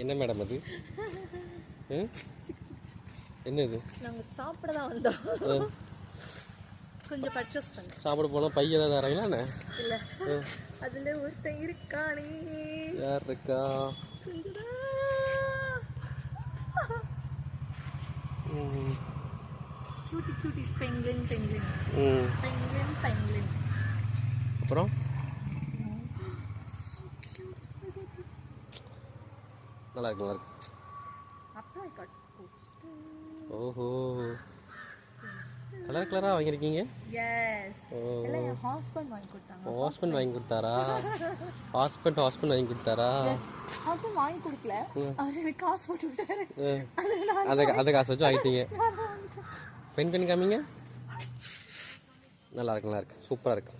என்ன மேடம் அது? என்னது? நாங்க சாப்பிட தான் வந்தோம். கொஞ்சம் பர்ச்சேஸ் பண்ண. சாப்பிட போனா பையெல்லாம் தராங்களா என்ன? இல்ல. அதுல ஒருத்தன் இருக்கானே. யார் இருக்கா? Cutie cutie penguin penguin. Penguin penguin. அப்புறம் நல்லா இருக்கு நல்லா இருக்கு. அப்புறம் I got ஓஹோ கலர் கலராக வாங்கியிருக்கீங்க? எஸ். எல்லாம் என் ஹஸ்பண்ட் வாங்கி கொடுத்தாங்க. ஹஸ்பண்ட் வாங்கி கொடுத்தாரா? ஹஸ்பண்ட் வாங்கி கொடுத்தாரா? ஹஸ்பண்ட் வாங்கி கொடுக்கல, அவர் எனக்கு காசு போட்டு விட்டாரு. அந்த காசு வச்சு வாங்கிட்டீங்க. பெண் காமிங்க. நல்லா இருக்கு நல்லா இருக்கு, சூப்பராக இருக்கு.